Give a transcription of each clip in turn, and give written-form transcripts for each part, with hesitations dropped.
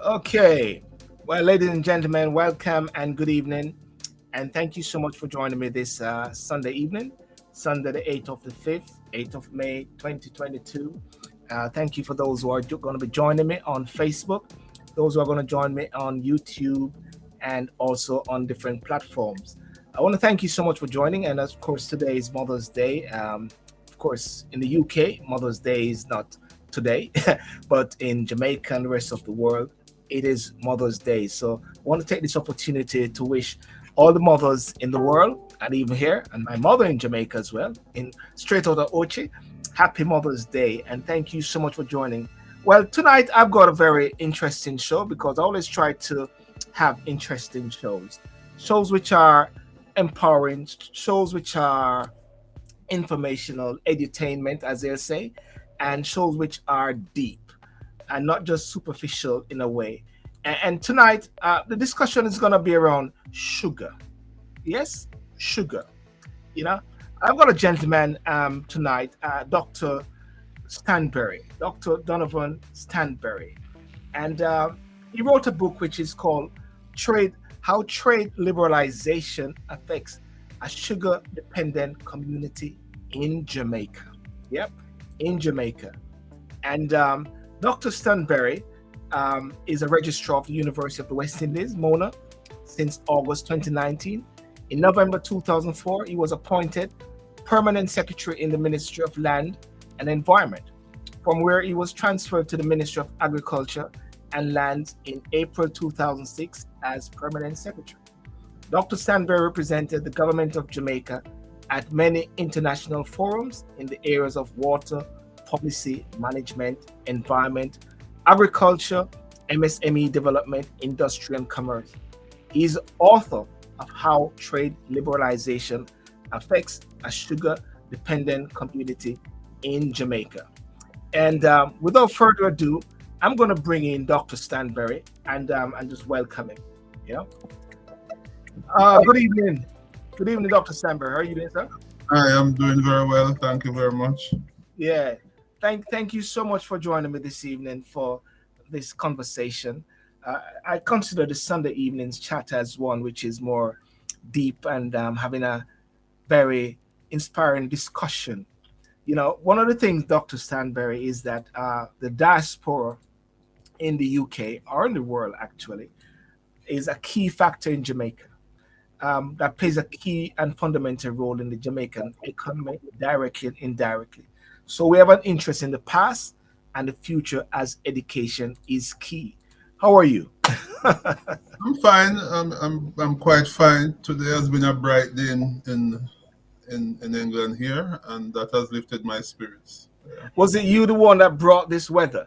Okay. Well, ladies and gentlemen, welcome and good evening. And thank you so much for joining me this Sunday evening, Sunday, the 8th of the 5th, 8th of May, 2022. Thank you for those who are going to be joining me on Facebook, those who are going to join me on YouTube, and also on different platforms. I want to thank you so much for joining. And of course, today is Mother's Day. Of course, in the UK, Mother's Day is not today, but in Jamaica and the rest of the world, it is Mother's Day. So I want to take this opportunity to wish all the mothers in the world, and even here, and my mother in Jamaica as well, in straight out of Ochi, happy Mother's Day. And thank you so much for joining. Well, tonight I've got a very interesting show because I always try to have interesting shows which are empowering, shows which are informational, edutainment, as they'll say, and shows which are deep and not just superficial in a way. And tonight, the discussion is going to be around sugar. Yes, sugar. You know, I've got a gentleman tonight, Dr. Stanberry, Dr. Donovan Stanberry, and he wrote a book which is called How Trade Liberalization Affects a Sugar-Dependent Community in Jamaica. Yep, in Jamaica. And Dr. Stanberry is a registrar of the University of the West Indies, Mona, since August 2019. In November 2004, he was appointed permanent secretary in the Ministry of Land and Environment, from where he was transferred to the Ministry of Agriculture and Lands in April 2006 as permanent secretary. Dr. Stanberry represented the Government of Jamaica at many international forums in the areas of water, policy, management, environment, agriculture, MSME development, industry, and commerce. He is author of How Trade Liberalization Affects a Sugar-Dependent Community in Jamaica. And without further ado, I'm going to bring in Dr. Stanberry and just welcome him. You know. Good evening. Good evening, Dr. Stanberry. How are you doing, sir? I am doing very well. Thank you very much. Yeah. Thank you so much for joining me this evening for this conversation. I consider the Sunday evening's chat as one which is more deep and having a very inspiring discussion. You know, one of the things, Dr. Stanberry, is that the diaspora in the UK, or in the world actually, is a key factor in Jamaica. That plays a key and fundamental role in the Jamaican economy, directly and indirectly. So we have an interest in the past and the future, as education is key. How are you? I'm fine. I'm quite fine. Today has been a bright day in England here, and that has lifted my spirits. Yeah. Was it you the one that brought this weather?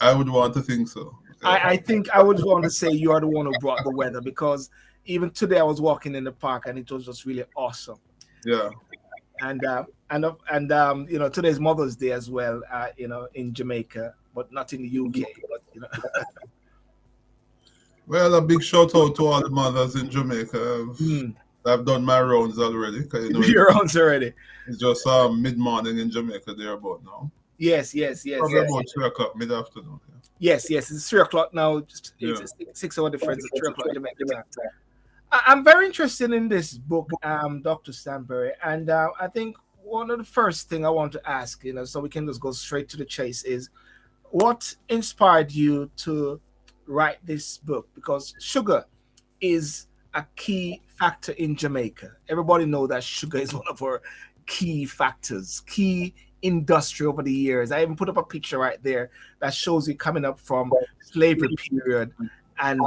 I would want to think so. Yeah. I think I would want to say you are the one who brought the weather, because even today I was walking in the park and it was just really awesome. Yeah. And you know, today's Mother's Day as well, you know, in Jamaica, but not in the UK. But, you know. Well, a big shout out to all the mothers in Jamaica. I've done my rounds already. You know, your rounds already. It's just mid-morning in Jamaica there about now. Yes. Probably about 3 o'clock mid-afternoon. Yeah. Yes. It's 3 o'clock now. It's a 6 hour difference. It's 3 o'clock Jamaica time. I'm very interested in this book, Dr. Stanberry, and I think one of the first thing I want to ask, you know, so we can just go straight to the chase, is what inspired you to write this book? Because sugar is a key factor in Jamaica. Everybody knows that sugar is one of our key factors, key industry over the years. I even put up a picture right there that shows you coming up from slavery period, and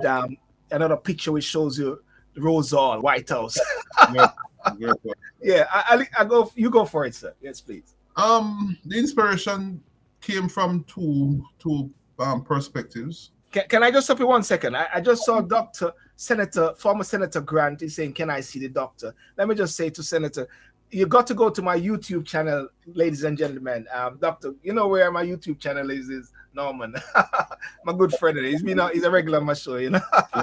another picture which shows you Rose Hall, White House. Yeah, I go. You go for it, sir. Yes, please. The inspiration came from two perspectives. Can I just stop you 1 second? I just saw former Senator Grant is saying, "Can I see the doctor?" Let me just say to Senator, you got to go to my YouTube channel, ladies and gentlemen. Doctor, you know where my YouTube channel is Norman, my good friend. He's a regular on my show, you know.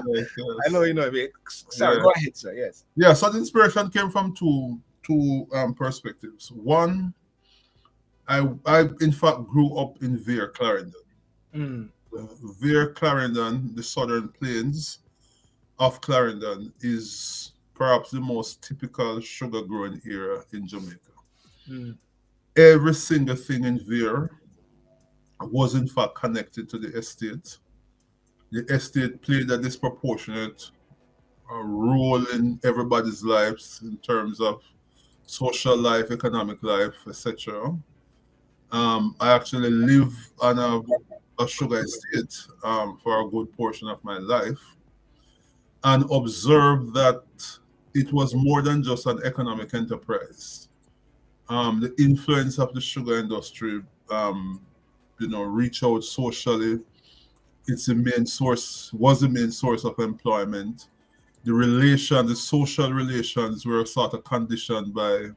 Yes. I know you know him. Sorry, go ahead, sir. Yes. Yeah. So the inspiration came from two perspectives. One, I in fact grew up in Vere, Clarendon. Vere Clarendon, the southern plains of Clarendon, is perhaps the most typical sugar growing area in Jamaica. Mm. Every single thing in Vere was in fact connected to the estate. The estate played a disproportionate role in everybody's lives in terms of social life, economic life, etc. I actually live on a sugar estate for a good portion of my life and observed that it was more than just an economic enterprise. The influence of the sugar industry, reach out socially. It's the main source, was the main source of employment. The social relations were sort of conditioned by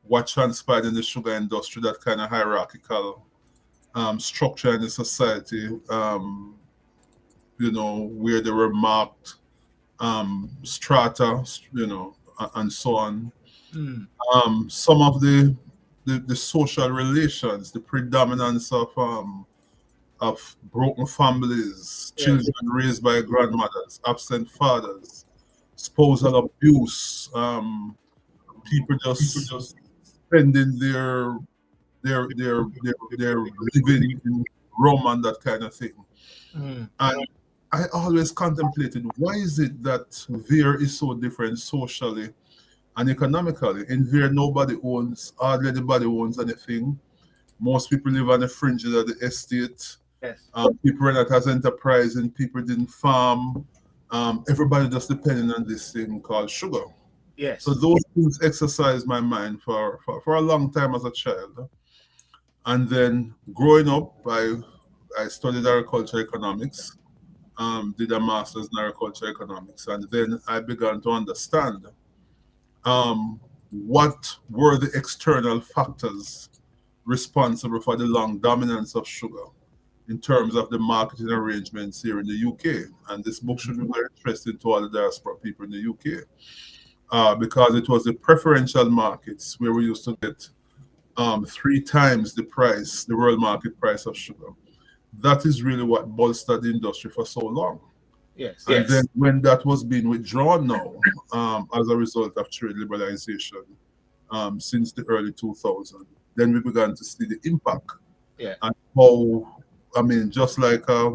what transpired in the sugar industry, that kind of hierarchical structure in the society, where they were marked strata, and so on. Mm. Some of the social relations, the predominance of broken families, Yes. children raised by grandmothers, absent fathers, spousal abuse, people just spending their living in rum and that kind of thing. Mm. And I always contemplated, why is it that Veer is so different socially and economically? In Veer, hardly anybody owns anything. Most people live on the fringes of the estate. Yes. People are not as enterprising. People didn't farm. Everybody just depending on this thing called sugar. Yes. So those things exercised my mind for a long time as a child. And then growing up, I studied agriculture economics, did a master's in agriculture economics, and then I began to understand what were the external factors responsible for the long dominance of sugar in terms of the marketing arrangements here in the UK. And this book should be very interesting to all the diaspora people in the UK, because it was the preferential markets where we used to get 3 times the price, the world market price of sugar. That is really what bolstered the industry for so long. Yes. And then when that was being withdrawn now, as a result of trade liberalization, since the early 2000s, then we began to see the impact. Yeah. And how, just like a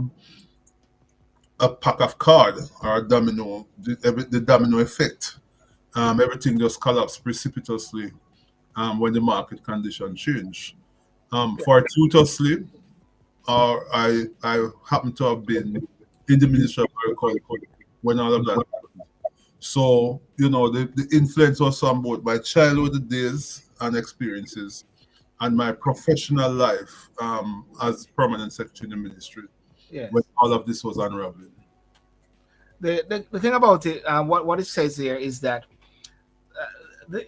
pack of cards or a domino, the domino effect, everything just collapsed precipitously when the market condition changed. Fortuitously, I happen to have been in the Ministry of Agriculture when all of that happened. So, the influence was on both my childhood days and experiences and my professional life as permanent secretary in the ministry, Yes. when all of this was unraveling. The thing about it, what it says here is that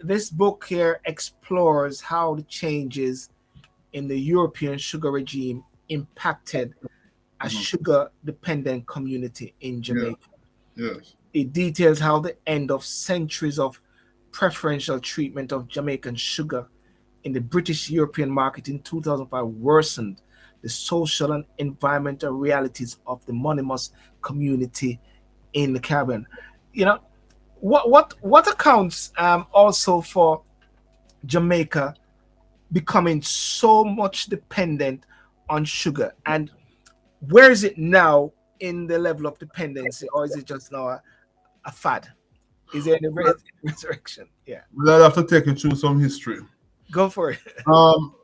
this book here explores how the changes in the European sugar regime impacted a sugar dependent community in Jamaica. Yes. It details how the end of centuries of preferential treatment of Jamaican sugar in the British European market in 2005 worsened the social and environmental realities of the monogamous community in the Caribbean. You know, what accounts also for Jamaica becoming so much dependent on sugar, and where is it now in the level of dependency, or is it just now a fad? Is there any resurrection? Yeah, Well, I'll have to take you through some history. go for it.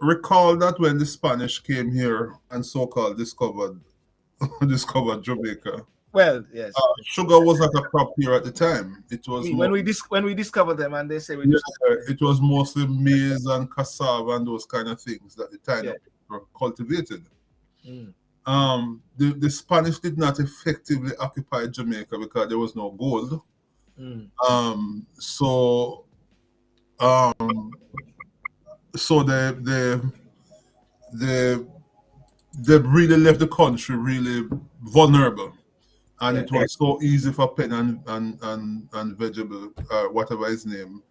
Recall that when the Spanish came here and so-called discovered discovered Jamaica, Well, yes. sugar was not a crop here at the time. It was When we discover them and they say we it was mostly maize and cassava and those kind of things that the time were cultivated. Mm. The Spanish did not effectively occupy Jamaica because there was no gold. Mm. So they really left the country really vulnerable, and it was so easy for Penn and Vegetable, whatever his name,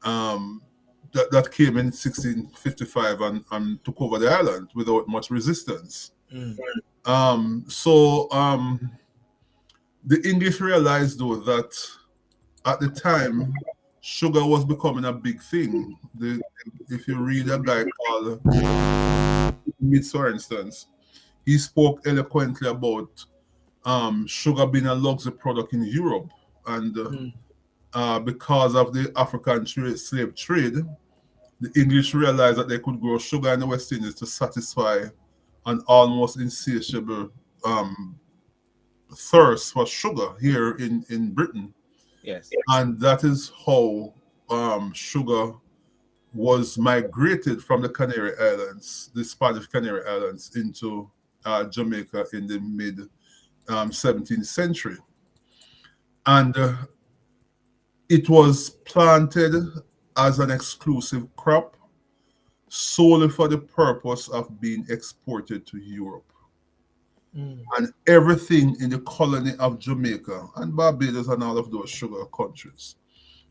that came in 1655 and took over the island without much resistance. Mm. The English realized though that at the time sugar was becoming a big thing. If you read a guy called Mitz, for instance, he spoke eloquently about sugar being a luxury product in Europe, and because of the African slave trade, the English realized that they could grow sugar in the West Indies to satisfy an almost insatiable thirst for sugar here in Britain. Yes. And that is how sugar was migrated from the Canary Islands, the Spanish Canary Islands, into Jamaica in the mid 17th century. And it was planted as an exclusive crop solely for the purpose of being exported to Europe. And everything in the colony of Jamaica and Barbados and all of those sugar countries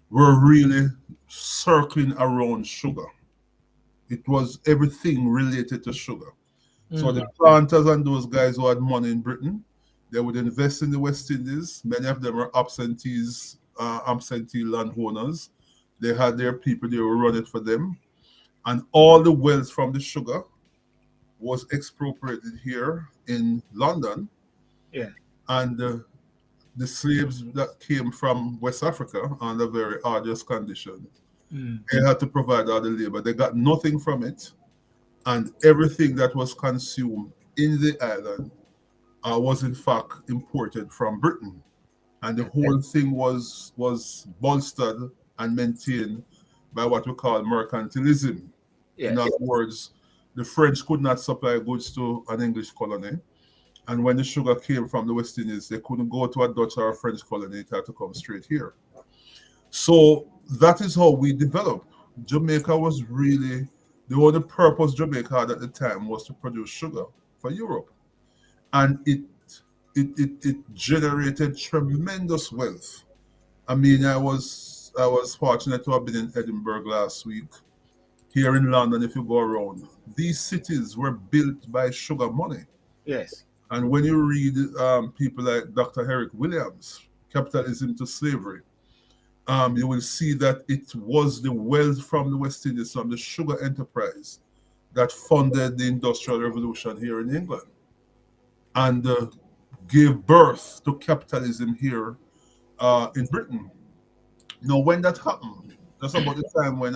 were really circling around sugar. It was everything related to sugar. So the planters and those guys who had money in Britain, they would invest in the West Indies. Many of them were absentee landowners. They had their people, they were running for them. And all the wealth from the sugar was expropriated here in London. Yeah. And the slaves that came from West Africa under very arduous conditions, they had to provide all the labor. They got nothing from it. And everything that was consumed in the island was in fact imported from Britain. And the whole thing was bolstered and maintained by what we call mercantilism. Yes. In other words, the French could not supply goods to an English colony. And when the sugar came from the West Indies, they couldn't go to a Dutch or a French colony. It had to come straight here. So that is how we developed. Jamaica was really, the only purpose Jamaica had at the time was to produce sugar for Europe. And it generated tremendous wealth. I mean, I was fortunate to have been in Edinburgh last week. Here in London, if you go around, these cities were built by sugar money. Yes. And when you read people like Dr. Herrick Williams, Capitalism to Slavery, you will see that it was the wealth from the West Indies, from the sugar enterprise, that funded the Industrial Revolution here in England and gave birth to capitalism here in Britain. Now, when that happened, that's about the time when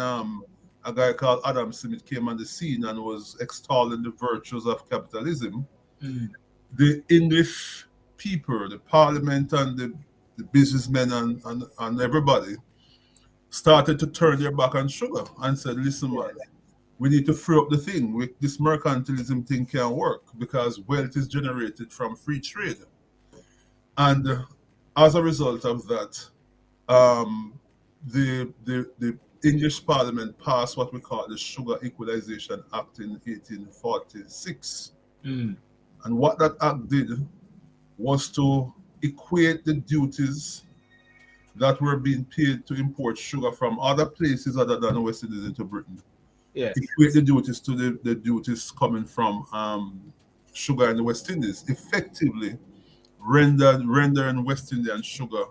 a guy called Adam Smith came on the scene and was extolling the virtues of capitalism. The English people, the parliament and the businessmen and everybody started to turn their back on sugar and said, listen, man, we need to free up the thing. This mercantilism thing can't work because wealth is generated from free trade. And as a result of that, the English Parliament passed what we call the Sugar Equalization Act in 1846. And what that act did was to equate the duties that were being paid to import sugar from other places other than the West Indies into Britain. Yes. Equate the duties to the duties coming from sugar in the West Indies, effectively rendering West Indian sugar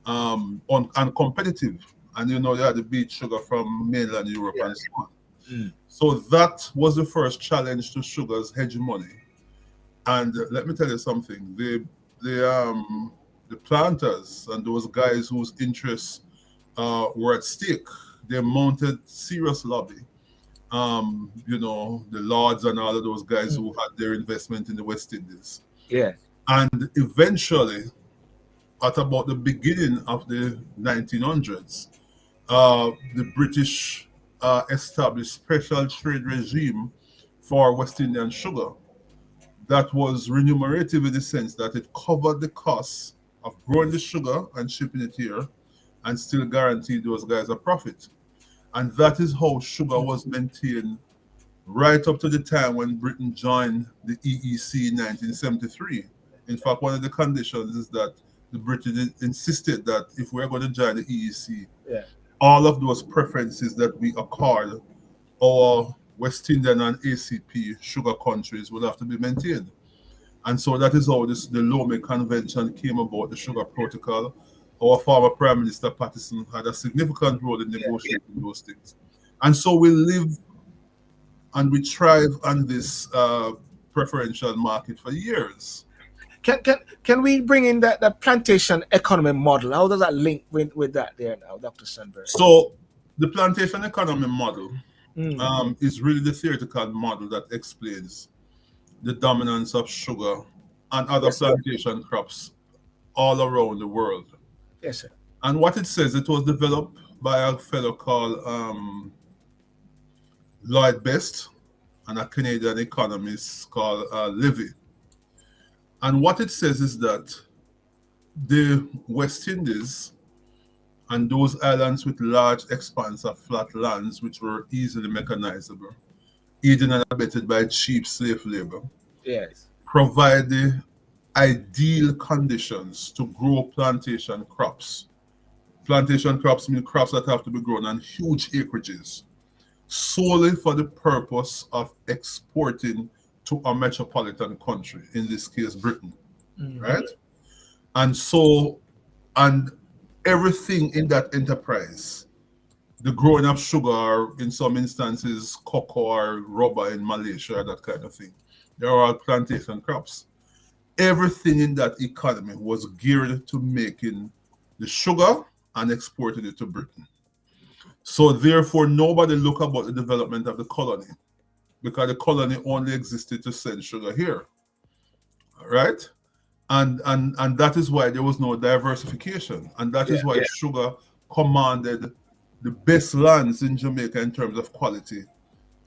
uncompetitive. And you know, you had to beat sugar from mainland Europe and so on. So that was the first challenge to sugar's hegemony. And let me tell you something: the planters and those guys whose interests were at stake, they mounted serious lobby. You know, the lords and all of those guys who had their investment in the West Indies. Yes. And eventually, at about the beginning of the 1900s, the British established special trade regime for West Indian sugar that was remunerative in the sense that it covered the costs of growing the sugar and shipping it here and still guaranteed those guys a profit. And that is how sugar was maintained right up to the time when Britain joined the EEC in 1973. In fact, one of the conditions is that the British insisted that if we're going to join the EEC, all of those preferences that we accord our West Indian and ACP sugar countries will have to be maintained. And so that is how the Lomé Convention came about, the Sugar Protocol. Our former Prime Minister Patterson had a significant role in negotiating those things. And so we live and we thrive on this preferential market for years. Can we bring in that plantation economy model? How does that link with that there now, Dr. Stanberry? So the plantation economy model Mm. is really the theoretical model that explains the dominance of sugar and other Yes, plantation crops all around the world. yes, sir. And what it says, it was developed by a fellow called Lloyd Best and a Canadian economist called Levy. And what it says is that the West Indies and those islands with large expanse of flat lands which were easily mechanizable, aided and abetted by cheap slave labor, Yes. provide the ideal conditions to grow plantation crops. Plantation crops mean crops that have to be grown on huge acreages, solely for the purpose of exporting to a metropolitan country, in this case, Britain, right? And so, and everything in that enterprise, the growing of sugar, in some instances, cocoa or rubber in Malaysia, that kind of thing, they're all plantation crops. Everything in that economy was geared to making the sugar and exporting it to Britain. So therefore, nobody looked about the development of the colony, because the colony only existed to send sugar here, right? And that is why there was no diversification, and that is why sugar commanded the best lands in Jamaica in terms of quality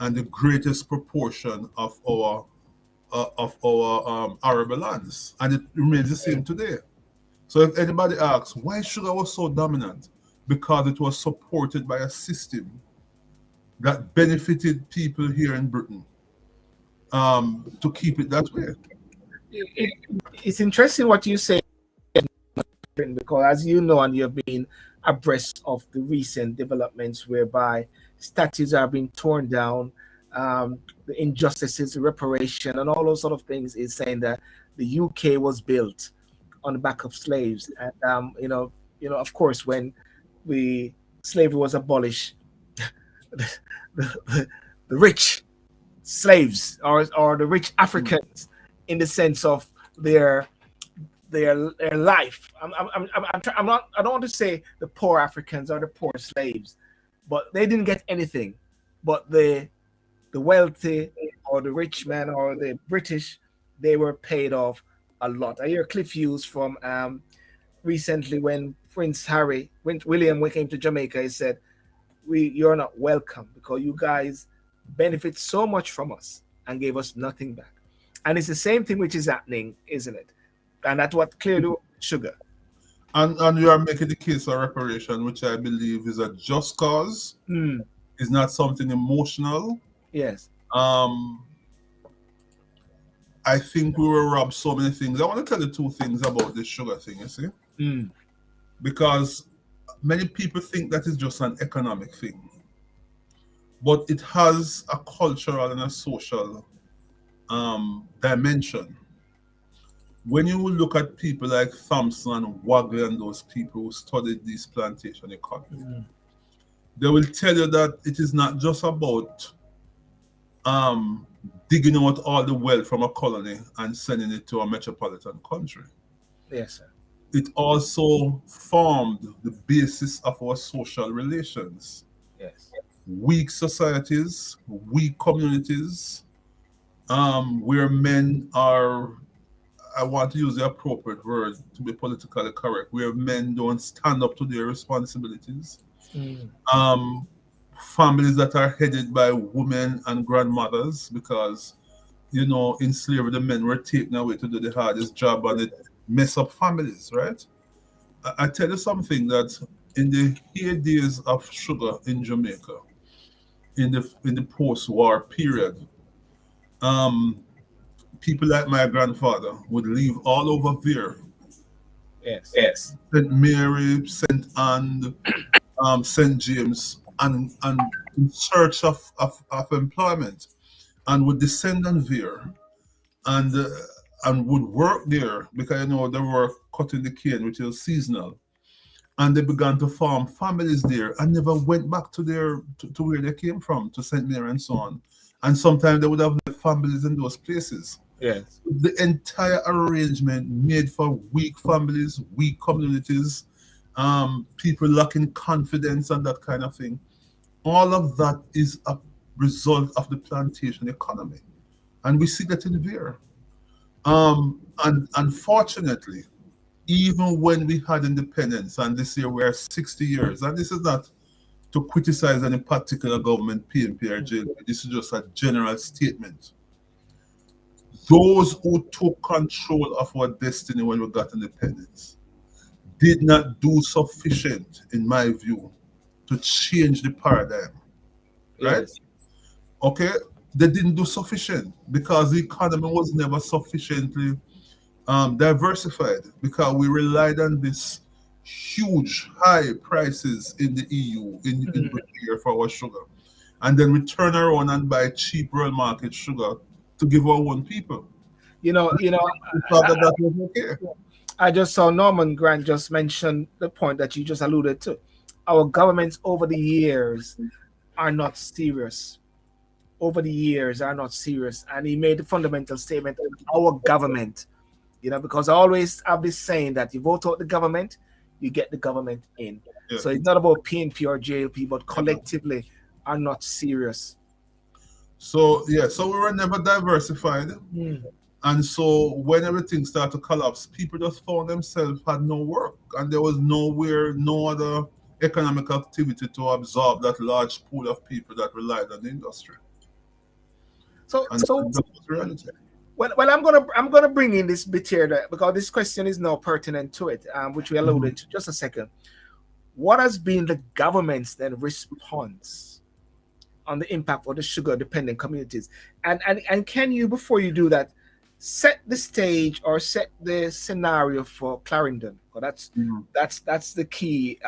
and the greatest proportion of our arable lands, and it remains the same today. So if anybody asks why sugar was so dominant, because it was supported by a system that benefited people here in Britain, to keep it that way. It, it's interesting what you say, because as you know, and you've been abreast of the recent developments whereby statues are being torn down, the injustices, the reparation, and all those sort of things, is saying that the UK was built on the back of slaves, and of course, when slavery was abolished, the, the rich slaves, or the rich Africans, in the sense of their their life. I'm not. I don't want to say the poor Africans or the poor slaves, but they didn't get anything. But the wealthy or the rich man or the British, they were paid off a lot. I hear Cliff Hughes from recently, when William came to Jamaica, he said, you're not welcome, because you guys benefit so much from us and gave us nothing back. And it's the same thing which is happening, isn't it? And that's what clearly sugar. And you are making the case of reparation, which I believe is a just cause. It's not something emotional. Yes. I think we were robbed so many things. I want to tell you two things about this sugar thing, you see? Because many people think that is just an economic thing, but it has a cultural and a social dimension. When you look at people like Thompson and Wagley and those people who studied this plantation economy, they will tell you that it is not just about digging out all the wealth from a colony and sending it to a metropolitan country. Yes, sir. It also formed the basis of our social relations. Yes. Weak societies, weak communities, where men are, I want to use the appropriate word to be politically correct, where men don't stand up to their responsibilities. Families that are headed by women and grandmothers, because, in slavery, the men were taken away to do the hardest job, and it mess up families, right? I tell you something, that in the heydays of sugar in Jamaica, in the post-war period, people like my grandfather would leave all over there. Yes. St. Mary, St. Anne, St. James, and in search of employment, and would descend on there. And and would work there because they were cutting the cane, which is seasonal. And they began to form families there and never went back to to where they came from, to St. Mary and so on. And sometimes they would have their families in those places. Yes. The entire arrangement made for weak families, weak communities, people lacking confidence and that kind of thing. All of that is a result of the plantation economy. And we see that in there. And unfortunately, even when we had independence, and this year we are 60 years, and this is not to criticize any particular government, PNP or JLP, this is just a general statement. Those who took control of our destiny when we got independence did not do sufficient, in my view, to change the paradigm. Right? Yes. Okay? They didn't do sufficient because the economy was never sufficiently diversified, because we relied on this huge high prices in the EU, in Britain for our sugar. And then we turn around and buy cheap world market sugar to give our own people. You know, We thought that was okay. I just saw Norman Grant just mention the point that you just alluded to. Our governments over the years are not serious. Over the years are not serious. And he made the fundamental statement, our government, because I always have this saying that you vote out the government, you get the government in. Yeah. So it's not about PNP or JLP, but collectively are not serious. So so we were never diversified. And so when everything started to collapse, people just found themselves had no work, and there was nowhere, no other economic activity to absorb that large pool of people that relied on the industry. So that was reality. Well, I'm gonna bring in this bit here because this question is now pertinent to it, which we alluded to just a second. What has been the government's then response on the impact of the sugar dependent communities? And can you, before you do that, set the stage or set the scenario for Clarendon? Because that's the key.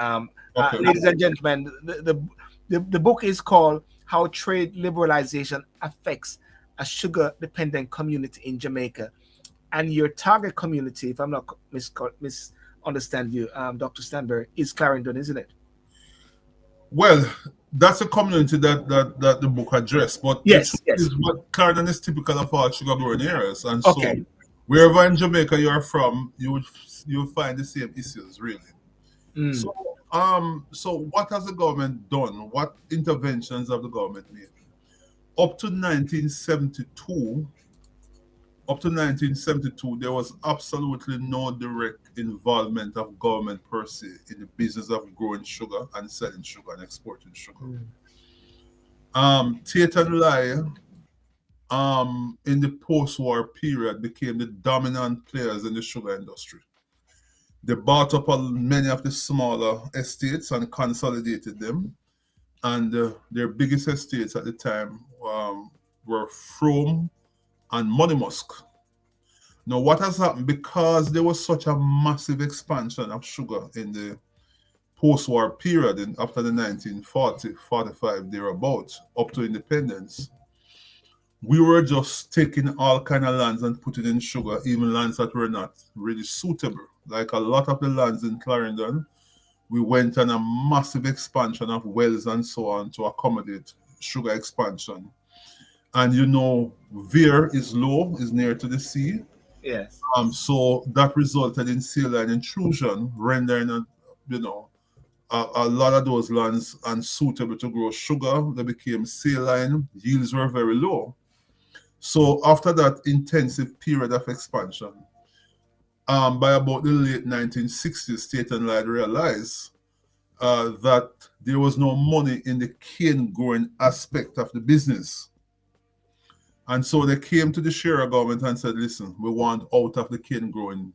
Okay. Ladies and gentlemen, the book is called How Trade Liberalization Affects a Sugar-Dependent Community in Jamaica. And your target community, if I'm not misunderstand you, Dr. Stanberry, is Clarendon, isn't it? Well, that's a community that the book addressed, but Yes, the truth yes. is what Clarendon is typical of all sugar growing areas, and Okay. so wherever in Jamaica you are from, you'll find the same issues really. So what has the government done? What interventions have the government made? Up to 1972, there was absolutely no direct involvement of government per se in the business of growing sugar and selling sugar and exporting sugar. Tate and Lye, in the post-war period, became the dominant players in the sugar industry. They bought up many of the smaller estates and consolidated them. And their biggest estates at the time were Frome and Money Musk. Now, what has happened, because there was such a massive expansion of sugar in the post-war period, after the 1940, 45, thereabouts, up to independence, we were just taking all kind of lands and putting in sugar, even lands that were not really suitable. Like a lot of the lands in Clarendon, we went on a massive expansion of wells and so on to accommodate sugar expansion. And Veer is low, is near to the sea. Yes. So that resulted in saline intrusion, rendering a lot of those lands unsuitable to grow sugar. They became saline, yields were very low. So after that intensive period of expansion, by about the late 1960s, Tate and Lye realized that there was no money in the cane growing aspect of the business. And so they came to the Shearer government and said, listen, we want out of the cane growing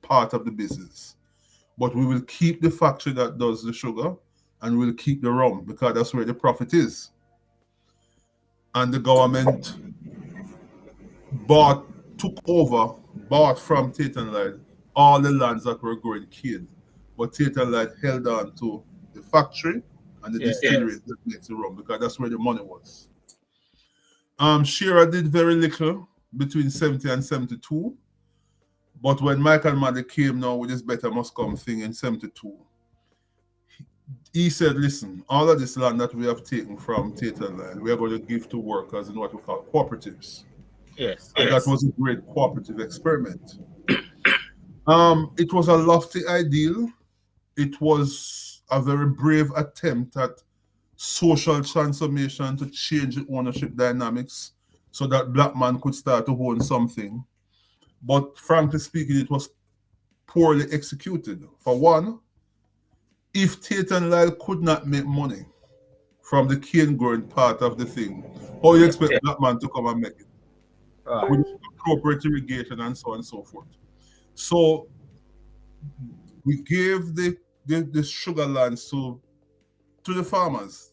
part of the business. But we will keep the factory that does the sugar, and we'll keep the rum, because that's where the profit is. And the government bought from Tate and Lye all the lands that were growing cane. But Tate and Lye held on to the factory and the distillery that makes the rum, because that's where the money was. Shearer did very little between 70 and 72. But when Michael Maddy came now with this better must come thing in 72, he said, listen, all of this land that we have taken from Tate and Lyle, we are going to give to workers in what we call cooperatives. Yes. And that was a great cooperative experiment. It was a lofty ideal. It was a very brave attempt at social transformation to change the ownership dynamics so that black man could start to own something. But frankly speaking, it was poorly executed. For one, if Tate and Lyle could not make money from the cane growing part of the thing, how you expect black man to come and make it? With appropriate irrigation and so on and so forth. So we gave the sugar lands to the farmers.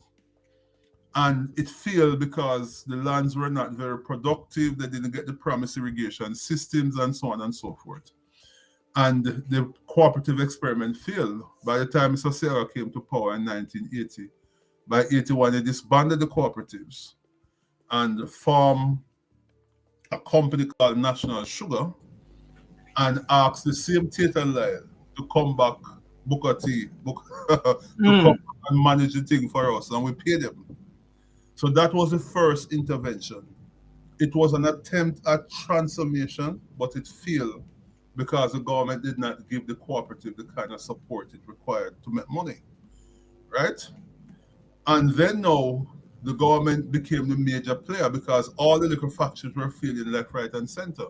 And it failed because the lands were not very productive. They didn't get the promised irrigation systems and so on and so forth. And the cooperative experiment failed. By the time Mr. Sierra came to power in 1980, by 81, they disbanded the cooperatives and formed a company called National Sugar and asked the same Tate and Lyle to come back, Booker T, to come and manage the thing for us, and we paid them. So that was the first intervention. It was an attempt at transformation, but it failed because the government did not give the cooperative the kind of support it required to make money, right? And then now the government became the major player because all the liquor factories were failing left, right, and center.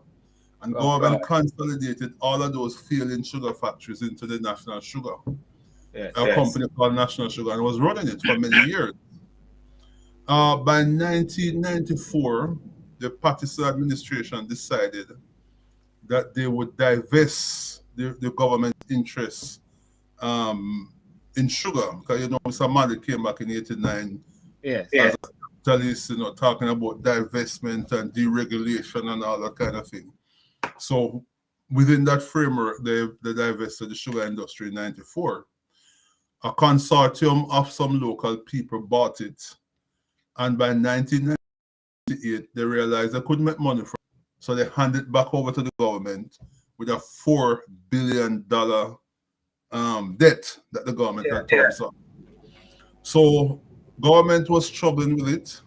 And government consolidated all of those failing sugar factories into the National Sugar, a company called National Sugar, and was running it for many years. By 1994, the Patterson administration decided that they would divest the government interests in sugar. Because, you know, Mr. Maddy came back in 89 as a capitalist, you know, talking about divestment and deregulation and all that kind of thing. So within that framework, they divested the sugar industry in 94. A consortium of some local people bought it. And by 1998, they realized they couldn't make money from it. So they handed it back over to the government with a $4 billion debt that the government had taken on. So government was struggling with it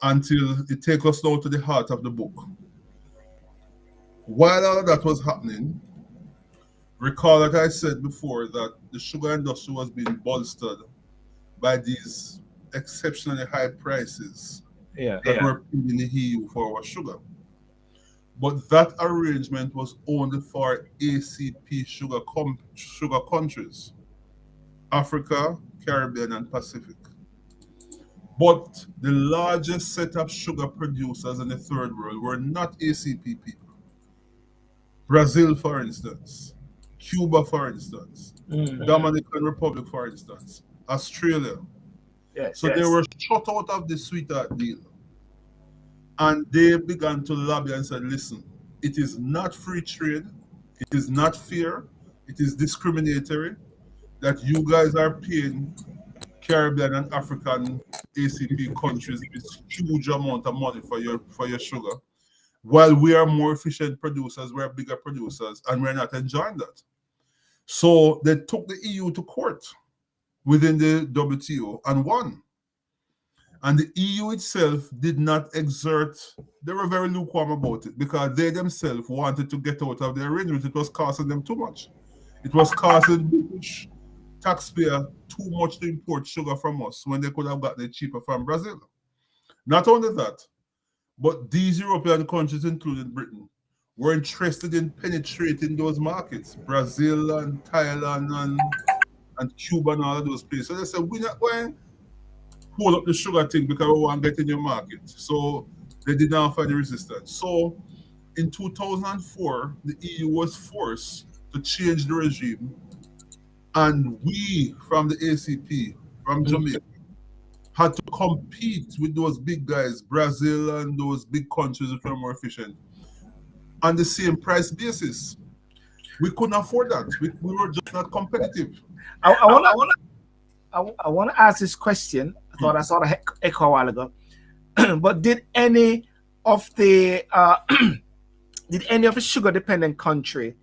until it takes us now to the heart of the book. While all of that was happening, recall that I said before that the sugar industry was being bolstered by these exceptionally high prices that were paid in the EU for our sugar. But that arrangement was only for ACP sugar countries, Africa, Caribbean, and Pacific. But the largest set of sugar producers in the third world were not ACP people. Brazil, for instance, Cuba, for instance, Dominican Republic, for instance, Australia. So they were shut out of the sweetheart deal. And they began to lobby and said, listen, it is not free trade, it is not fair, it is discriminatory that you guys are paying Caribbean and African ACP countries this huge amount of money for your sugar, while we are more efficient producers, we're bigger producers, and we're not enjoying that. So they took the EU to court within the WTO and won. And the EU itself did not exert, they were very lukewarm about it because they themselves wanted to get out of the arrangement. It was costing them too much. It was costing British taxpayer too much to import sugar from us when they could have gotten it cheaper from Brazil. Not only that, but these European countries, including Britain, were interested in penetrating those markets, Brazil and Thailand and Cuba and all of those places. So they said, we're not going hold up the sugar thing because we want to get in your market. So they did not find any resistance. So in 2004, the EU was forced to change the regime. And we, from the ACP, from Jamaica, had to compete with those big guys, Brazil and those big countries that were more efficient, on the same price basis. We couldn't afford that. We were just not competitive. I want to ask this question. I thought I saw the echo a while ago. But did any of the Did any of the sugar dependent country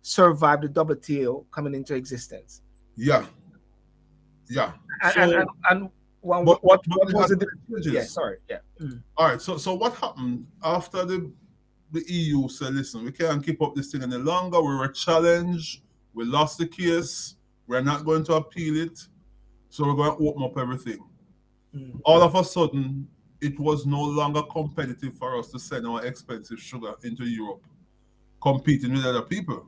survive the WTO coming into existence? Yeah, yeah. And So, and, and but what it was had it? Yeah, changes. sorry. Yeah. Mm. All right. So what happened after the EU said, listen, we can't keep up this thing any longer. We were challenged. We lost the case. We're not going to appeal it. So we're going to open up everything. Mm. All of a sudden, it was no longer competitive for us to send our expensive sugar into Europe, competing with other people.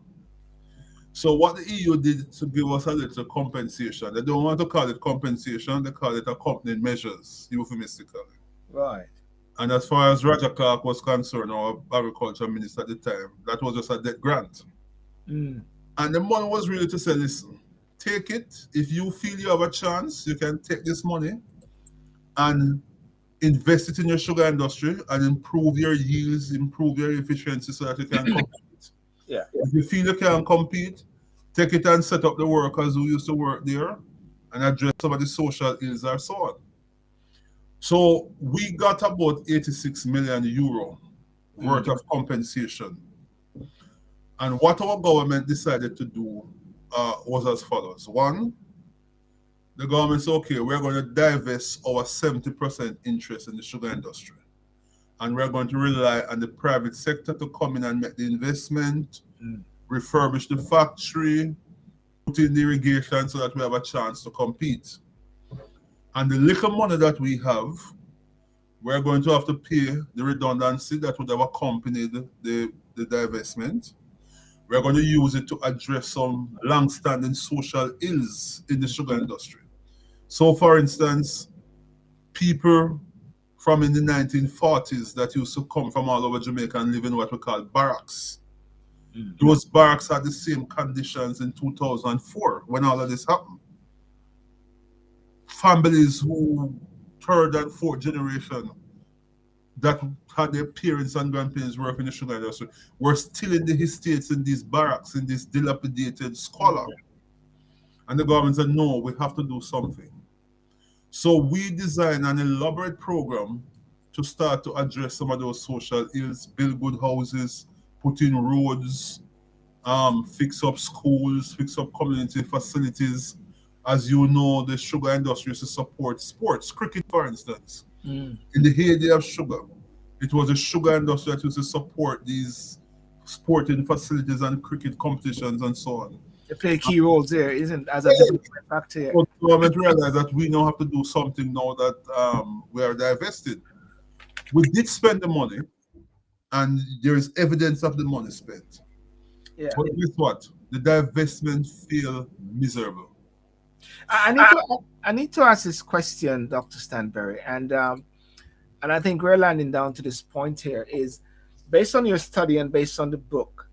So what the EU did to give us a little compensation, they don't want to call it compensation, they call it accompanying measures, euphemistically. Right. And as far as Roger Clark was concerned, our agriculture minister at the time, that was just a debt grant. Mm. And the money was really to say, listen, take it. If you feel you have a chance, you can take this money and invest it in your sugar industry and improve your yields, improve your efficiency so that you can compete. Yeah. If you feel you can compete, take it and set up the workers who used to work there and address some of the social ills and so on. So we got about 86 million euro worth Mm. of compensation. And what our government decided to do was as follows. One, the government said, okay, we're going to divest our 70% interest in the sugar industry. And we're going to rely on the private sector to come in and make the investment, Mm. refurbish the factory, put in the irrigation so that we have a chance to compete. And the little money that we have, we're going to have to pay the redundancy that would have accompanied the divestment. We're going to use it to address some long-standing social ills in the sugar industry. So, for instance, people from in the 1940s that used to come from all over Jamaica and live in what we call barracks. Mm. Those barracks had the same conditions in 2004 when all of this happened. Families who third and fourth generation that had their parents and grandparents working in the sugar industry were still in the estates in these barracks, in this dilapidated squalor. And the government said, no, we have to do something. So we designed an elaborate program to start to address some of those social ills, build good houses, put in roads, fix up schools, fix up community facilities. As you know, the sugar industry used to support sports, cricket, for instance. Mm. In the heyday of sugar, it was the sugar industry that used to support these sporting facilities and cricket competitions and so on. They play key roles there, isn't as a development factor here. But the government realized that we now have to do something now that we are divested. We did spend the money, and there is evidence of the money spent. Yeah. But guess what? The divestment feel miserable. I need to I need to ask this question, Dr. Stanberry, and I think we're landing down to this point here is based on your study and based on the book.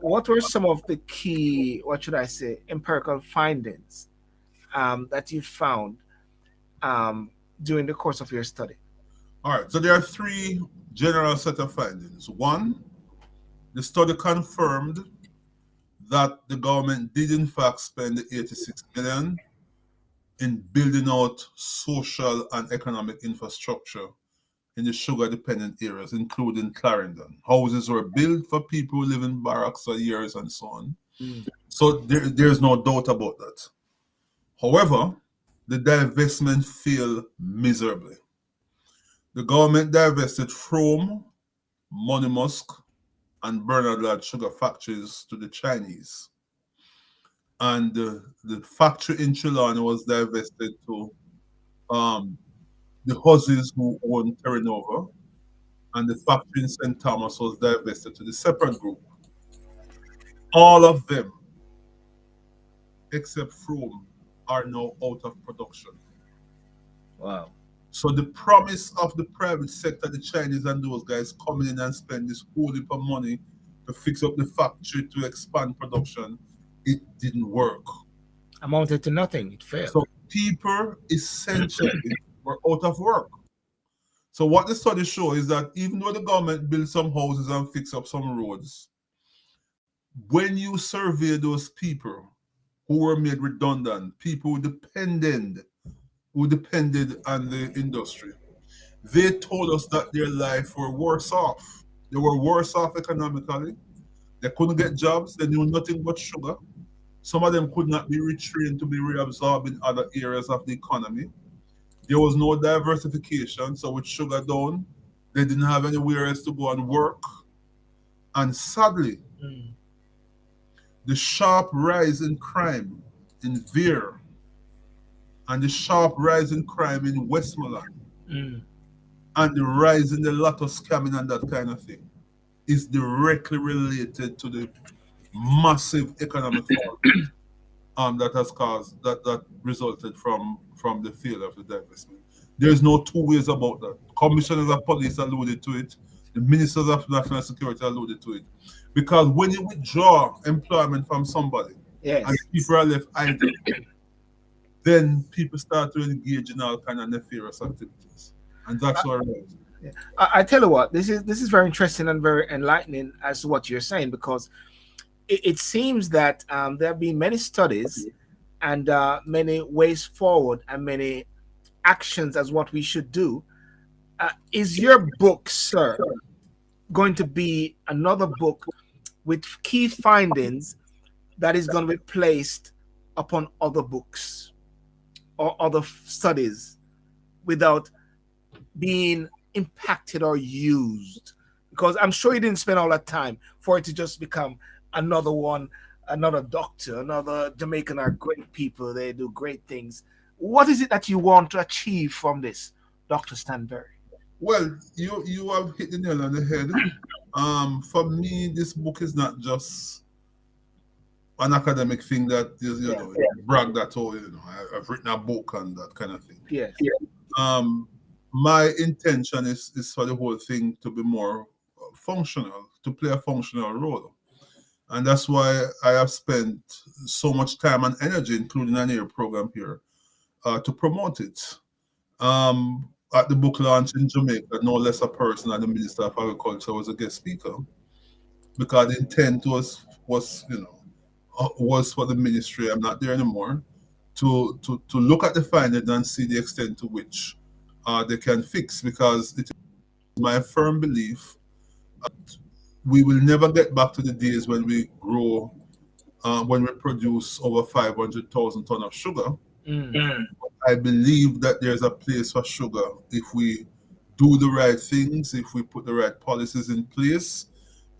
What were some of the key, what should I say, empirical findings that you found during the course of your study? All right, so there are three general set of findings. One, the study confirmed that the government did in fact spend the 86 million in building out social and economic infrastructure in the sugar dependent areas, including Clarendon. Houses were built for people who live in barracks for years and so on. Mm. So there's no doubt about that. However, the divestment failed miserably. The government divested from Money Musk and Bernard Lad sugar factories to the Chinese. And the factory in Trelawny was divested to um, the Hussies who owned Terra Nova, and the factory in St. Thomas was divested to the separate group. All of them, except Frome, are now out of production. Wow. So the promise of the private sector, the Chinese and those guys coming in and spend this whole heap of money to fix up the factory to expand production, it didn't work. Amounted to nothing. It failed. So people essentially were out of work. So what the study shows is that even though the government built some houses and fix up some roads, when you survey those people who were made redundant, people who depended on the industry, they told us that their life were worse off. They were worse off economically. They couldn't get jobs. They knew nothing but sugar. Some of them could not be retrained to be reabsorbed in other areas of the economy. There was no diversification. So with sugar down, they didn't have anywhere else to go and work. And sadly, Mm. the sharp rise in crime in Veer and the sharp rise in crime in Westmoreland Mm. and the rise in the lotto scamming and that kind of thing is directly related to the massive economic fall that has caused that resulted from the failure of the divestment. There's no two ways about that. Commissioners of police alluded to it. The ministers of national security alluded to it. Because when you withdraw employment from somebody and Yes. people are left idle, then people start to engage in all kind of nefarious activities, and that's what it is. Yeah. I tell you what, this is very interesting and very enlightening as to what you're saying, because it seems that there have been many studies and many ways forward and many actions as what we should do. Is your book, sir, going to be another book with key findings that is going to be placed upon other books or other studies without being impacted or used? Because I'm sure you didn't spend all that time for it to just become another one, another doctor, another Jamaican are great people. They do great things. What is it that you want to achieve from this, Dr. Stanberry? Well, you have hit the nail on the head. For me, this book is not just an academic thing that is, Yeah. brag that, oh, I've written a book and that kind of thing. Yes. Um, my intention is for the whole thing to be more functional, to play a functional role. And that's why I have spent so much time and energy, including an air program here, to promote it. At the book launch in Jamaica, no less a person than the Minister of Agriculture was a guest speaker, because the intent was for the ministry. I'm not there anymore. To look at the findings and see the extent to which they can fix, because it is my firm belief we will never get back to the days when we grow, when we produce over 500,000 tons of sugar. Mm. I believe that there's a place for sugar if we do the right things, if we put the right policies in place.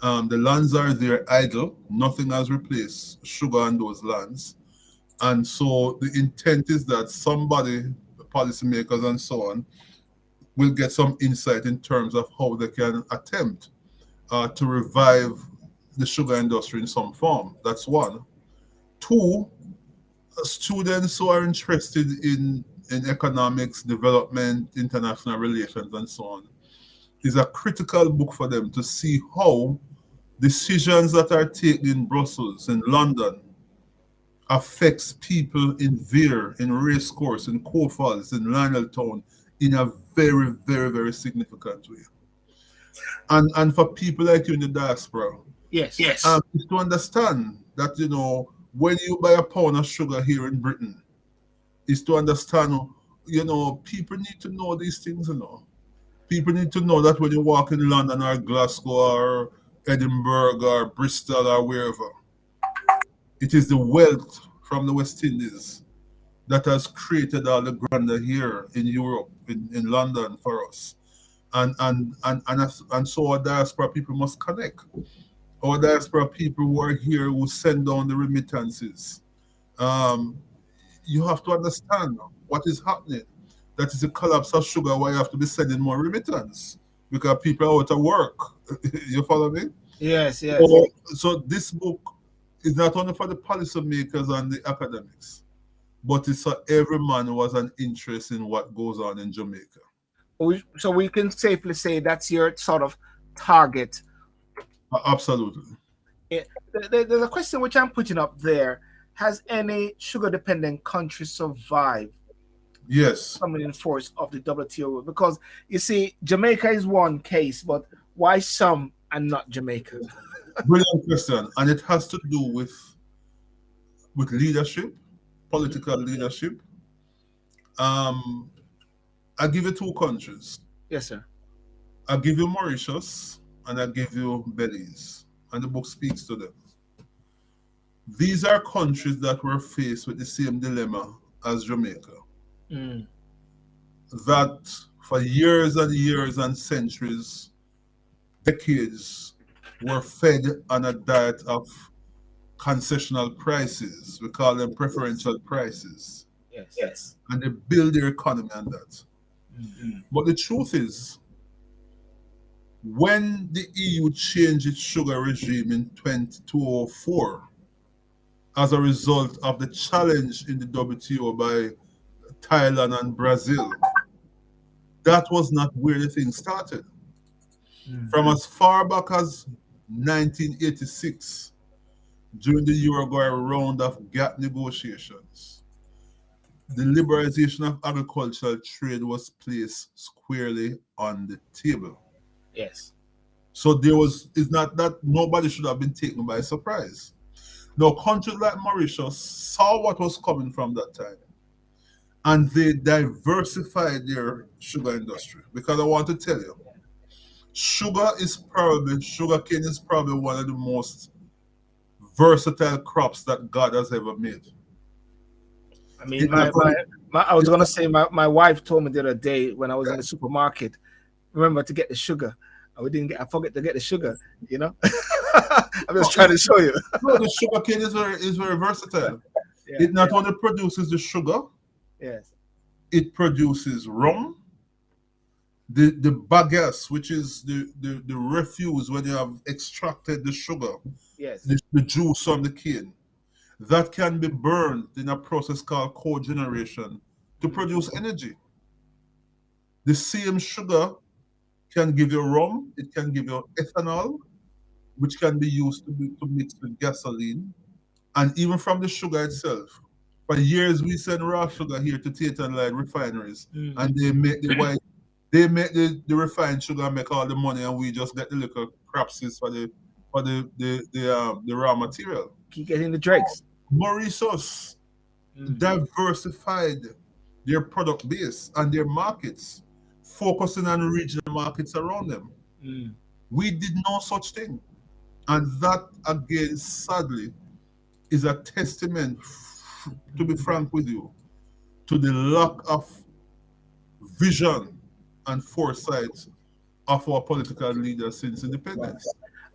The lands are there idle. Nothing has replaced sugar on those lands. And so the intent is that somebody, policymakers and so on, will get some insight in terms of how they can attempt to revive the sugar industry in some form. That's one. Two, students who are interested in economics, development, international relations, and so on, is a critical book for them to see how decisions that are taken in Brussels, in London, affects people in Veer, in Racecourse, in Cofals, in Lioneltown, in a very, very, very significant way. And for people like you in the diaspora, Yes. is to understand that, when you buy a pound of sugar here in Britain, is to understand, people need to know these things, People need to know that when you walk in London or Glasgow or Edinburgh or Bristol or wherever, it is the wealth from the West Indies that has created all the grandeur here in Europe, in London for us. And so our diaspora people must connect. Our diaspora people who are here, who send down the remittances. You have to understand what is happening. That is the collapse of sugar, why you have to be sending more remittance, because people are out of work. You follow me? Yes. So this book is not only for the policymakers and the academics, but it's for every man who has an interest in what goes on in Jamaica. So we can safely say that's your sort of target. Absolutely. There's a question which I'm putting up there. Has any sugar dependent country survived Yes. coming in force of the WTO? Because you see, Jamaica is one case, but why some and not Jamaica? Brilliant question. And it has to do with leadership, political leadership. I give you two countries. Yes, sir. I give you Mauritius and I give you Belize. And the book speaks to them. These are countries that were faced with the same dilemma as Jamaica. Mm. That for years and years and centuries, decades, were fed on a diet of concessional prices. We call them preferential prices. Yes. And they build their economy on that. Mm. But the truth is, when the EU changed its sugar regime in 2004, as a result of the challenge in the WTO by Thailand and Brazil, that was not where the thing started. Mm. From as far back as 1986, during the Uruguay round of GATT negotiations, the liberalization of agricultural trade was placed squarely on the table. Yes. So it's not that nobody should have been taken by surprise. Now, countries like Mauritius saw what was coming from that time, and they diversified their sugar industry. Because I want to tell you, sugarcane is probably one of the most versatile crops that God has ever made. I mean, I was gonna say my wife told me the other day when I was in the supermarket, remember to get the sugar. And we didn't get. I forget to get the sugar. You know, I'm just trying to show you. No, the sugarcane is very versatile. Yeah, It not only produces the sugar, yes, it produces rum, the bagasse, which is the refuse when you have extracted the sugar, yes, the juice on the cane, that can be burned in a process called cogeneration to produce energy. The same sugar can give you rum, it can give you ethanol, which can be used to mix with gasoline, and even from the sugar itself. For years, we send raw sugar here to Tate and Light refineries, and they make the refined sugar and make all the money, and we just get the little crapsies for the raw material. keep getting the dregs. Mauritius diversified their product base and their markets, focusing on regional markets around them. Mm. We did no such thing. And that, again, sadly, is a testament, to be frank with you, to the lack of vision and foresight of our political leaders since independence.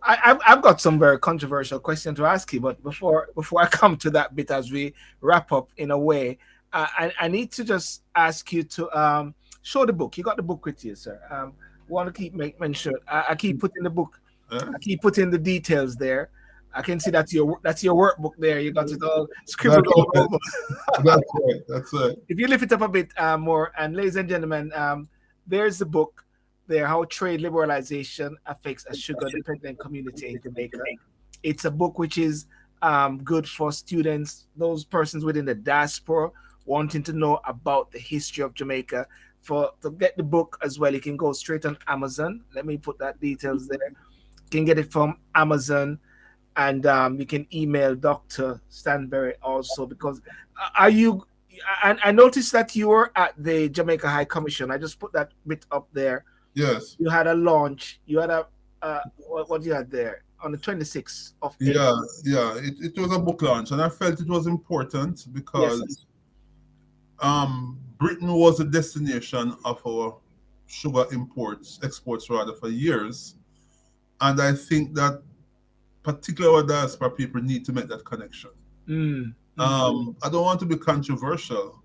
I've got some very controversial question to ask you, but before I come to that bit, as we wrap up in a way, I need to just ask you to show the book. You got the book with you, sir. Want to make sure I keep putting the book. I keep putting the details there. I can see that's your workbook there. You got it all scribbled all over. That's right. If you lift it up a bit more, and ladies and gentlemen, there's the book there, How Trade Liberalization Affects a Sugar-Dependent Community in Jamaica. It's a book which is good for students, those persons within the diaspora wanting to know about the history of Jamaica. To get the book as well, you can go straight on Amazon. Let me put that details there. You can get it from Amazon, and you can email Dr. Stanberry also, because I noticed that you were at the Jamaica High Commission. I just put that bit up there. Yes. You had a launch. You had what you had there on the 26th of April. Yeah. It was a book launch, and I felt it was important because Britain was a destination of our sugar exports rather, for years. And I think that particularly our diaspora people need to make that connection. I don't want to be controversial,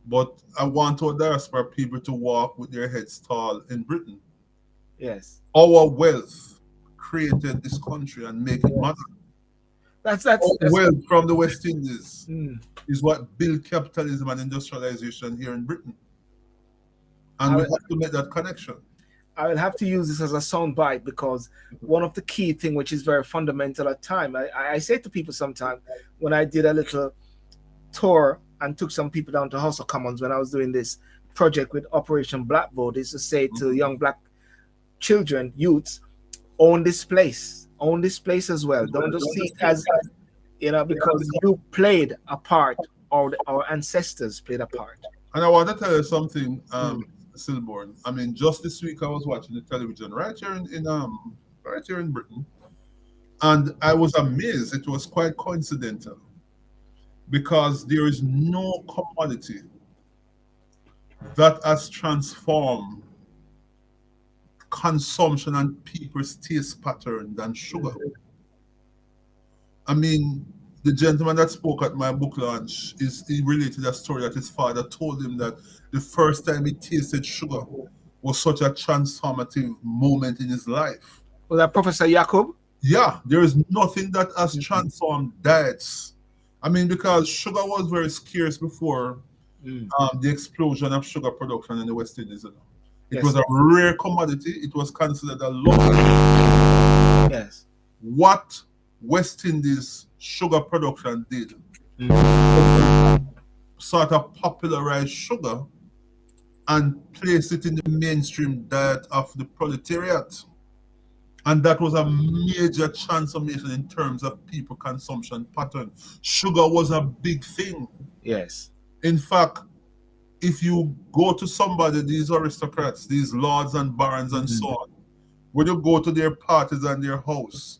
but I want our diaspora people to walk with their heads tall in Britain. Yes. Our wealth created this country and make it matter. That's wealth from the West Indies is what built capitalism and industrialization here in Britain. And we have to make that connection. I will have to use this as a soundbite, because one of the key things which is very fundamental at time, I say to people sometimes when I did a little tour and took some people down to House of Commons when I was doing this project with Operation Black Vote, is to say to young black children, youths, own this place as well. Don't just see it as, because you played a part, or our ancestors played a part. And I want to tell you something, Silborn. I mean, just this week I was watching the television right here in right here in Britain. And I was amazed. It was quite coincidental because there is no commodity that has transformed consumption and people's taste pattern than sugar. I mean, the gentleman that spoke at my book launch he related a story that his father told him that the first time he tasted sugar was such a transformative moment in his life. Was that Professor Jacob? Yeah, there is nothing that has transformed diets. I mean, because sugar was very scarce before the explosion of sugar production in the West Indies. It was a rare commodity. It was considered a luxury. Yes. What West Indies sugar production did sort of popularize sugar and place it in the mainstream diet of the proletariat. And that was a major transformation in terms of people consumption pattern. Sugar was a big thing. Yes. In fact, if you go to somebody, these aristocrats, these lords and barons and so on, when you go to their parties and their house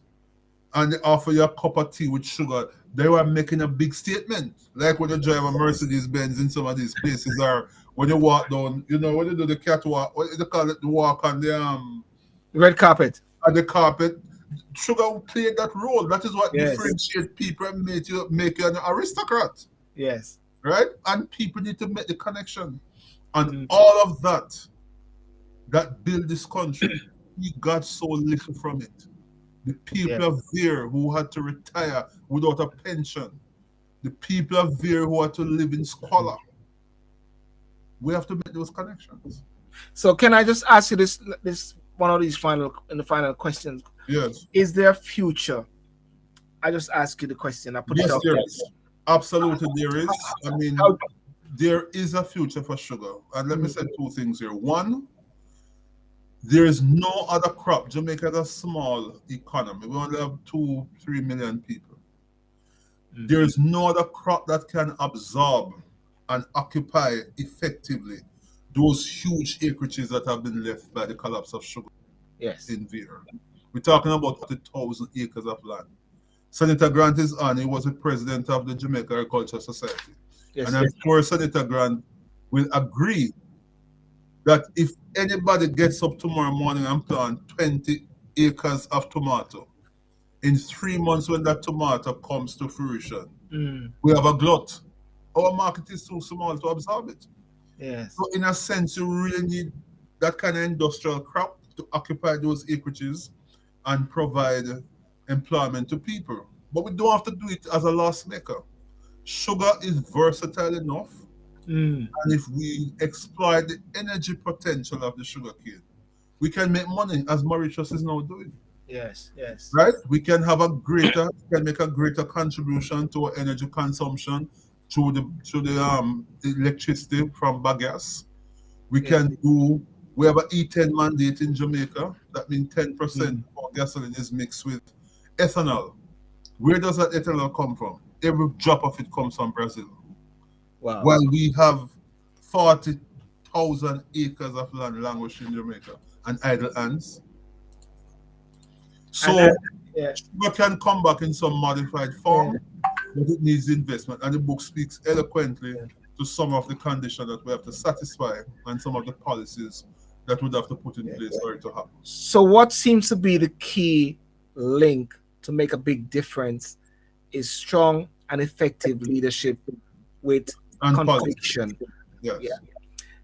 and they offer you a cup of tea with sugar, they were making a big statement. Like when you drive a Mercedes Benz in some of these places, or when you walk down, you know, when you do the catwalk, what do they call it, the walk on the red carpet. On the carpet, sugar played that role. That is what differentiates people and make you an aristocrat. Yes. Right? And people need to make the connection. And all of that built this country, we got so little from it. The people of there who had to retire without a pension, the people of there who had to live in squalor. We have to make those connections. So can I just ask you this one of these final questions? Yes. Is there a future? I just ask you the question. I put yes, it out there there. is. Absolutely, there is. I mean, there is a future for sugar. And let me say two things here. One, there is no other crop. Jamaica is a small economy. We only have 2-3 million people. There is no other crop that can absorb and occupy effectively those huge acreages that have been left by the collapse of sugar in Vera. We're talking about 40,000 acres of land. Senator Grant is on. He was the president of the Jamaica Agricultural Society. And I'm sure Senator Grant will agree that if anybody gets up tomorrow morning and plant 20 acres of tomato, in 3 months when that tomato comes to fruition, we have a glut. Our market is too small to absorb it. Yes. So in a sense, you really need that kind of industrial crop to occupy those acreages and provide employment to people. But we don't have to do it as a loss maker. Sugar is versatile enough. And if we exploit the energy potential of the sugar cane, we can make money as Mauritius is now doing. Yes, yes. Right? We can have make a greater contribution to our energy consumption through the electricity from bagasse. We have an E10 mandate in Jamaica. That means 10% of gasoline is mixed with ethanol. Where does that ethanol come from? Every drop of it comes from Brazil. Wow. While we have 40,000 acres of land languishing in Jamaica and idle hands. So sugar can come back in some modified form, but it needs investment. And the book speaks eloquently to some of the conditions that we have to satisfy and some of the policies that we'd have to put in place for it to happen. So what seems to be the key link to make a big difference is strong and effective leadership with conviction. Yes. Yeah.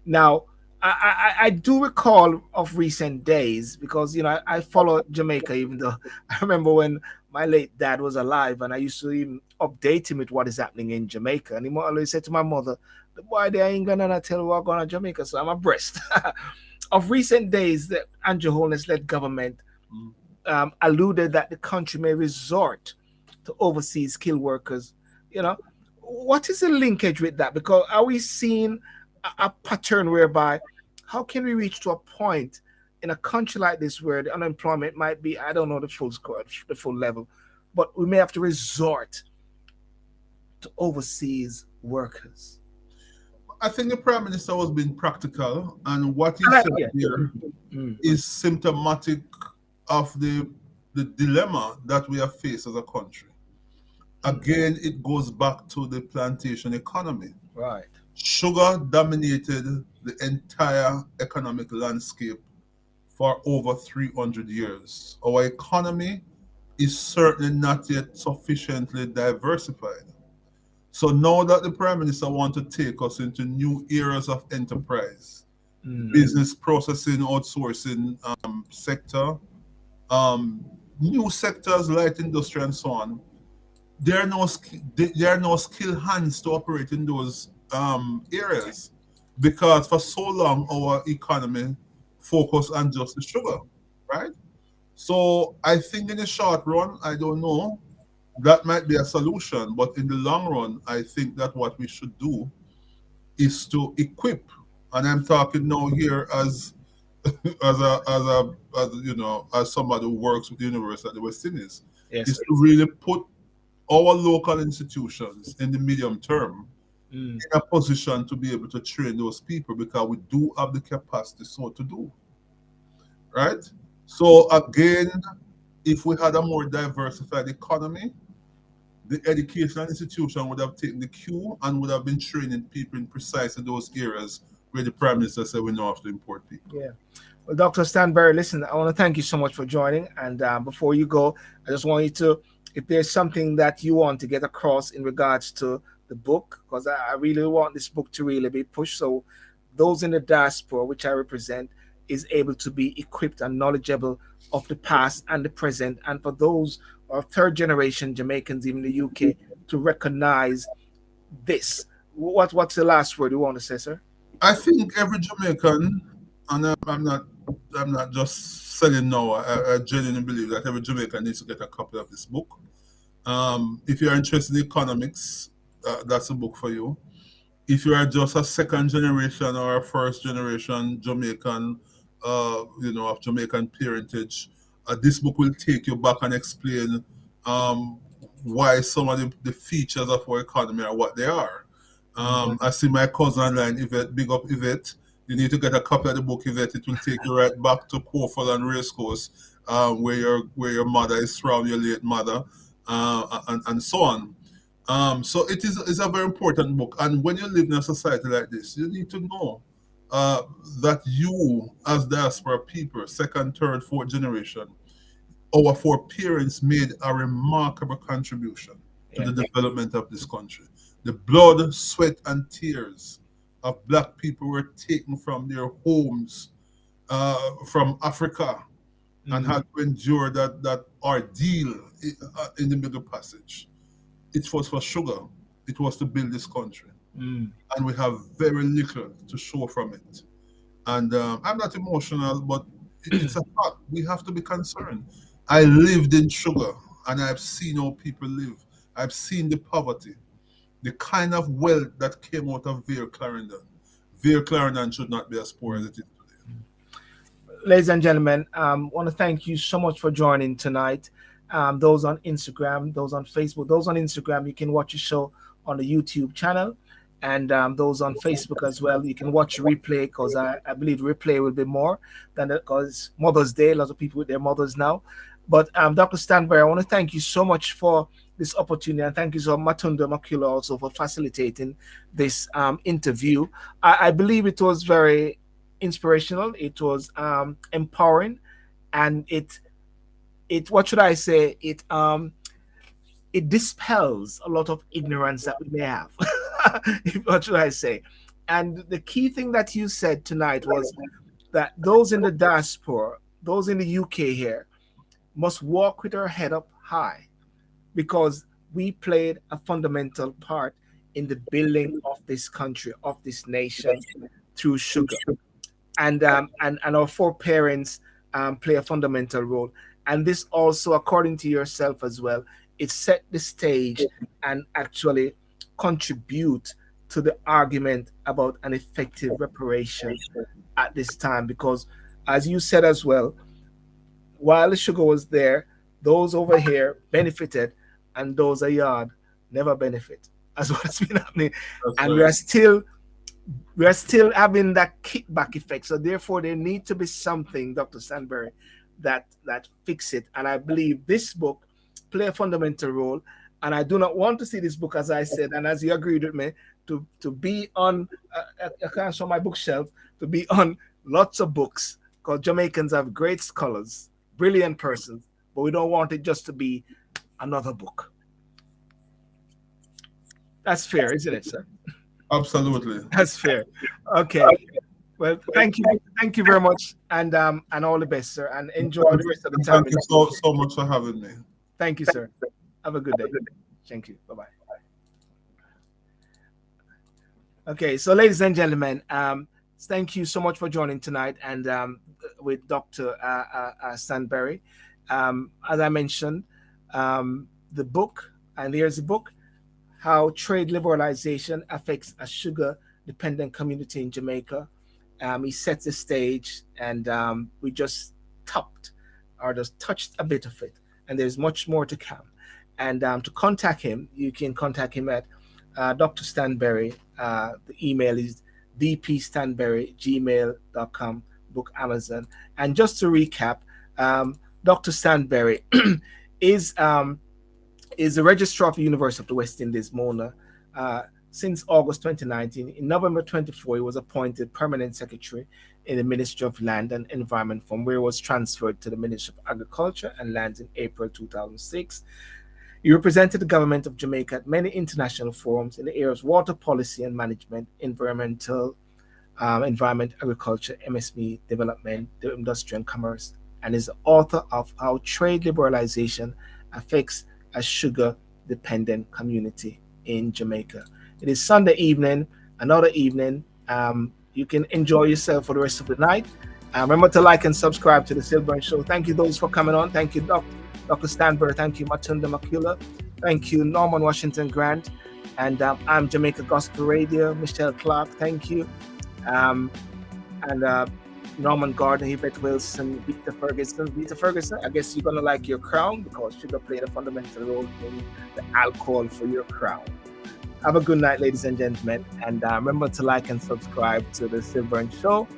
Now, I do recall of recent days because, you know, I follow Jamaica, even though I remember when my late dad was alive and I used to even update him with what is happening in Jamaica. And he always said to my mother, the boy there in England and I tell you we're going to Jamaica, so I'm abreast. Of recent days, the Andrew Holness-led government alluded that the country may resort to overseas skilled workers. You know, what is the linkage with that? Because are we seeing a pattern whereby how can we reach to a point in a country like this where the unemployment might be, I don't know the full score, the full level, but we may have to resort to overseas workers? I think the Prime Minister was being practical, and what he said here is symptomatic of the the dilemma that we have faced as a country, again, it goes back to the plantation economy. Right. Sugar dominated the entire economic landscape for over 300 years. Our economy is certainly not yet sufficiently diversified. So now that the Prime Minister wants to take us into new eras of enterprise, business processing, outsourcing sector, um, new sectors, light industry, and so on, there are no skilled hands to operate in those areas because for so long our economy focused on just the sugar, right? So I think in the short run, I don't know, that might be a solution, but in the long run, I think that what we should do is to equip, and I'm talking now here as as somebody who works with the University of the West Indies, Yes. is to really put our local institutions in the medium term in a position to be able to train those people because we do have the capacity so to do, right? So again, if we had a more diversified economy, the educational institution would have taken the cue and would have been training people in precisely those areas where the Prime Minister said we know have to import people. Yeah. Well, Dr. Stanberry, listen, I want to thank you so much for joining. And before you go, I just want you to, if there's something that you want to get across in regards to the book, because I really want this book to really be pushed. So those in the diaspora, which I represent, is able to be equipped and knowledgeable of the past and the present. And for those or third generation Jamaicans, even the UK, to recognize this. What's the last word you want to say, sir? I think every Jamaican, and I'm not just selling now. I genuinely believe that every Jamaican needs to get a copy of this book. If you're interested in economics, that's a book for you. If you are just a second generation or a first generation Jamaican, of Jamaican parentage, this book will take you back and explain why some of the features of our economy are what they are. I see my cousin online, Yvette, big up Yvette. You need to get a copy of the book, Yvette. It will take you right back to Corford and Racecourse, where your mother is from, your late mother, and so on. So it's a very important book. And when you live in a society like this, you need to know that you, as diaspora people, second, third, fourth generation, our foreparents made a remarkable contribution to the development of this country. The blood, sweat, and tears of Black people were taken from their homes from Africa and had to endure that ordeal in the Middle Passage. It was for sugar. It was to build this country. And we have very little to show from it. And I'm not emotional, but it's a fact. We have to be concerned. I lived in sugar, and I've seen how people live. I've seen the poverty, the kind of wealth that came out of Vere Clarendon. Vere Clarendon should not be as poor as it is today. Ladies and gentlemen, want to thank you so much for joining tonight. Those on Instagram, those on Facebook, those on Instagram, you can watch the show on the YouTube channel. And those on Facebook as well, you can watch replay because I believe replay will be more than that because Mother's Day, a lot of people with their mothers now. But Dr. Stanberry, I want to thank you so much for this opportunity, and thank you so much, Matunda Makula, also for facilitating this interview. I believe it was very inspirational. It was empowering, and it what should I say? It dispels a lot of ignorance that we may have. What should I say? And the key thing that you said tonight was that those in the diaspora, those in the UK here, must walk with our head up high because we played a fundamental part in the building of this country, of this nation through sugar. And our foreparents play a fundamental role. And this also, according to yourself as well, it set the stage and actually contribute to the argument about an effective reparation at this time. Because as you said as well, while the sugar was there, those over here benefited and those yard never benefit. That's what's been happening. And we are still having that kickback effect. So therefore there need to be something, Dr. Stanberry, that fix it. And I believe this book play a fundamental role. And I do not want to see this book, as I said, and as you agreed with me, to be on I can't show my bookshelf, to be on lots of books, because Jamaicans have great scholars, brilliant persons, but we don't want it just to be another book. That's fair, isn't it, sir? Absolutely. That's fair. Okay. Well, thank you very much, and all the best, sir, and enjoy the rest of the time. Thank you so much for having me. Thank you, sir. Have a good day. Thank you. Bye bye. Okay, so ladies and gentlemen, thank you so much for joining tonight, and with Dr. Stanberry. As I mentioned, the book, and here's the book, How Trade Liberalization Affects a Sugar-Dependent Community in Jamaica. He sets the stage, and we just touched a bit of it, and there's much more to come. And to contact him, you can contact him at Dr. Stanberry. The email is dpstanberry@gmail.com, book Amazon. And just to recap, Dr. Stanberry is the Registrar of the University of the West Indies, Mona, since August 2019. In November 24, he was appointed Permanent Secretary in the Ministry of Land and Environment, from where he was transferred to the Ministry of Agriculture and Lands in April 2006. He represented the Government of Jamaica at many international forums in the areas of water policy and management, environment, agriculture, MSME, development, industry and commerce, and is the author of How Trade Liberalization Affects a Sugar-Dependent Community in Jamaica. It is Sunday evening, another evening. You can enjoy yourself for the rest of the night. Remember to like and subscribe to the Silver Show. Thank you those for coming on. Thank you, Dr. Stanberry. Thank you, Matunda Makula. Thank you, Norman Washington Grant. And I'm Jamaica Gospel Radio, Michelle Clark. Thank you. And Norman Gardner, Yvette Wilson, Vita Ferguson, I guess you're going to like your crown, because sugar played a fundamental role in the alcohol for your crown. Have a good night, ladies and gentlemen. And remember to like and subscribe to the Silver Show.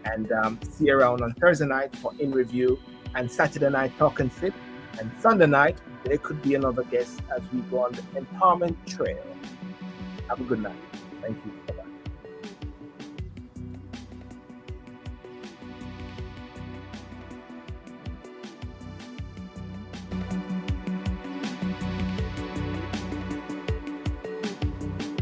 And see you around on Thursday night for In Review, and Saturday night Talk and Sip. And Sunday night, there could be another guest as we go on the empowerment trail. Have a good night. Thank you. Bye-bye.